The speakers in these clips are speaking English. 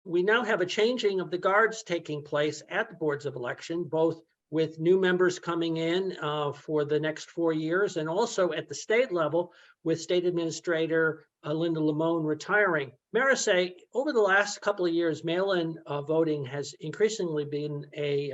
we now have a changing of the guards taking place at the boards of election, both with new members coming in for the next 4 years, and also at the state level with State Administrator Linda Limon retiring. Maricé, over the last couple of years, mail-in voting has increasingly been a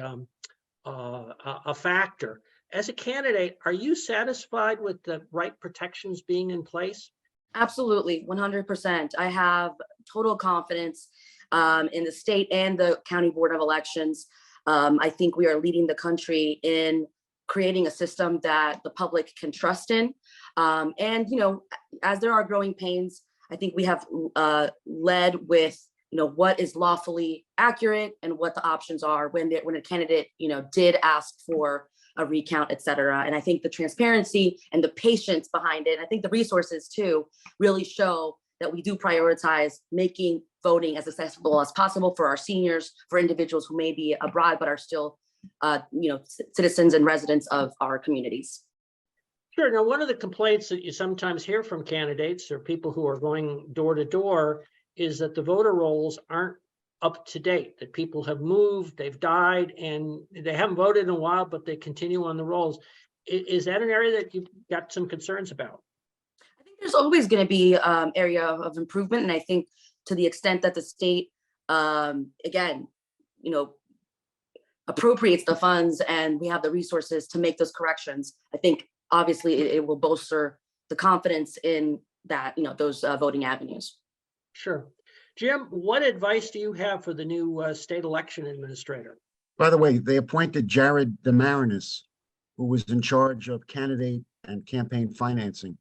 factor. As a candidate, are you satisfied with the right protections being in place? Absolutely, 100%. I have total confidence in the state and the county board of elections. I think we are leading the country in creating a system that the public can trust in. And, you know, as there are growing pains, I think we have led with, you know, what is lawfully accurate and what the options are when a candidate, you know, did ask for a recount, et cetera. And I think the transparency and the patience behind it, I think the resources too, really show that we do prioritize making voting as accessible as possible for our seniors, for individuals who may be abroad but are still, you know, citizens and residents of our communities. Sure. Now, one of the complaints that you sometimes hear from candidates or people who are going door to door is that the voter rolls aren't up to date, that people have moved, they've died, and they haven't voted in a while, but they continue on the rolls. Is that an area that you've got some concerns about? I think there's always going to be area of improvement. And I think to the extent that the state, again, you know, appropriates the funds and we have the resources to make those corrections, I think obviously it will bolster the confidence in that, you know, those voting avenues. Sure. Jim, what advice do you have for the new state election administrator? By the way, they appointed Jared DeMarinis, who was in charge of candidate and campaign financing.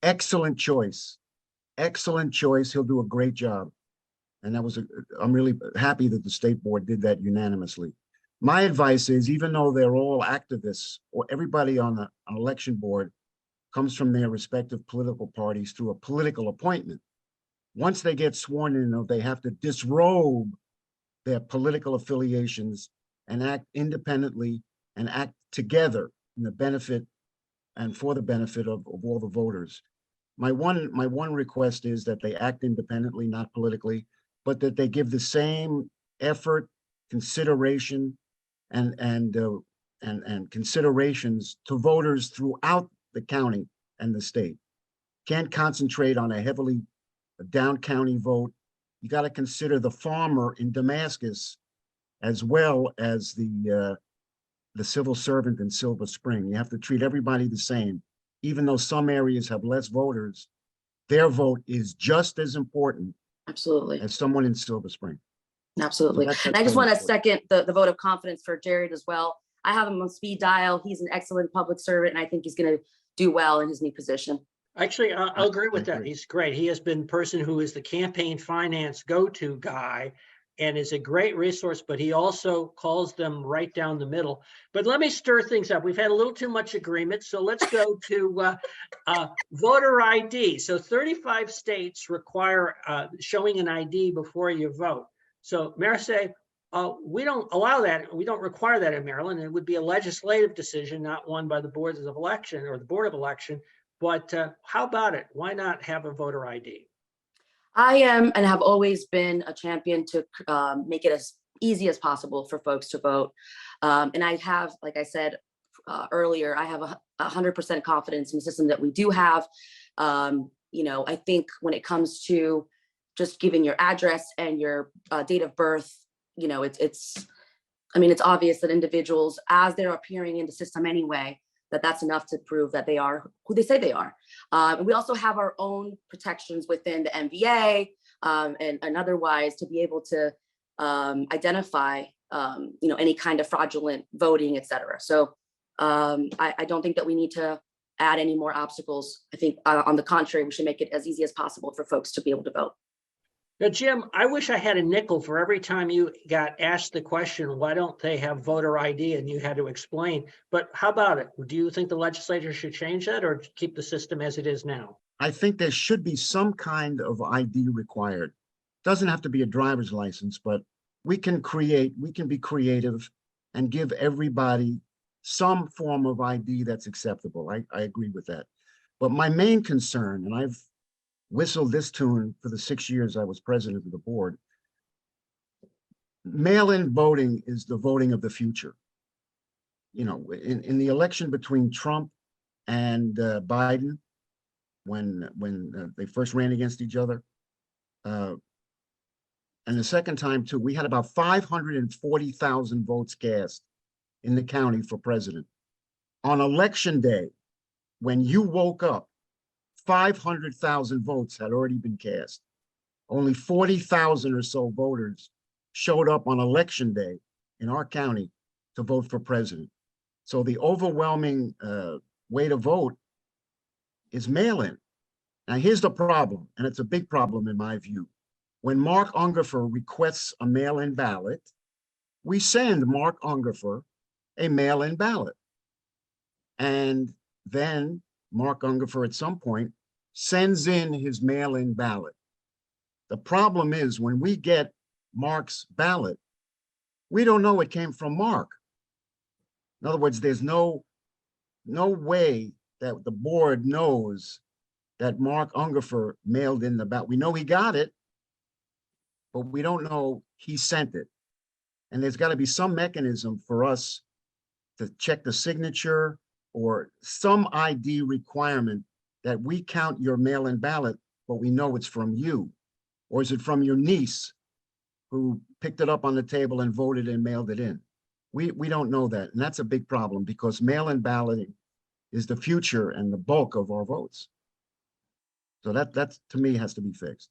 Excellent choice. Excellent choice. He'll do a great job. And that was, I'm really happy that the state board did that unanimously. My advice is, even though they're all activists, or everybody on the election board comes from their respective political parties through a political appointment, once they get sworn in, they have to disrobe their political affiliations and act independently and act together in the benefit and for the benefit of all the voters. My one request is that they act independently, not politically, but that they give the same effort, consideration, and considerations to voters throughout the county and the state. Can't concentrate on a heavily down county vote. You got to consider the farmer in Damascus as well as the civil servant in Silver Spring. You have to treat everybody the same. Even though some areas have less voters, their vote is just as important. Absolutely. As someone in Silver Spring. Absolutely. So and I just want to second the vote of confidence for Jared as well. I have him on speed dial. He's an excellent public servant, and I think he's going to do well in his new position. Actually, I'll agree with that. He's great. He has been the person who is the campaign finance go-to guy and is a great resource, but he also calls them right down the middle. But let me stir things up. We've had a little too much agreement, so let's go to voter ID. So 35 states require showing an ID before you vote. So Maricé, we don't allow that. We don't require that in Maryland. It would be a legislative decision, not one by the boards of election or the Board of Election. But how about it? Why not have a voter ID? I am and have always been a champion to make it as easy as possible for folks to vote. And I have, like I said earlier, I have 100% confidence in the system that we do have. You know, I think when it comes to just giving your address and your date of birth, you know, I mean, it's obvious that individuals, as they're appearing in the system anyway, that's enough to prove that they are who they say they are. And we also have our own protections within the MVA and otherwise to be able to identify, you know, any kind of fraudulent voting, et cetera. So I don't think that we need to add any more obstacles. I think on the contrary, we should make it as easy as possible for folks to be able to vote. Now, Jim, I wish I had a nickel for every time you got asked the question, why don't they have voter ID, and you had to explain. But how about it? Do you think the legislature should change that or keep the system as it is now? I think there should be some kind of ID required. Doesn't have to be a driver's license, but we can be creative and give everybody some form of ID that's acceptable. I agree with that. But my main concern, and I've whistled this tune for the 6 years I was president of the board, mail-in voting is the voting of the future. You know, in the election between Trump and Biden, when they first ran against each other, and the second time too, we had about 540,000 votes cast in the county for president. On election day, when you woke up, 500,000 votes had already been cast. Only 40,000 or so voters showed up on election day in our county to vote for president. So the overwhelming way to vote is mail-in. Now here's the problem, and it's a big problem in my view. When Mark Uncapher requests a mail-in ballot, we send Mark Uncapher a mail-in ballot. And then Mark Uncapher at some point sends in his mail-in ballot. The problem is when we get Mark's ballot, we don't know it came from Mark. In other words, there's no way that the board knows that Mark Uncapher mailed in the ballot. We know he got it, but we don't know he sent it. And there's got to be some mechanism for us to check the signature or some ID requirement that we count your mail-in ballot, but we know it's from you. Or is it from your niece who picked it up on the table and voted and mailed it in? We don't know that. And that's a big problem because mail-in balloting is the future and the bulk of our votes. So that to me has to be fixed.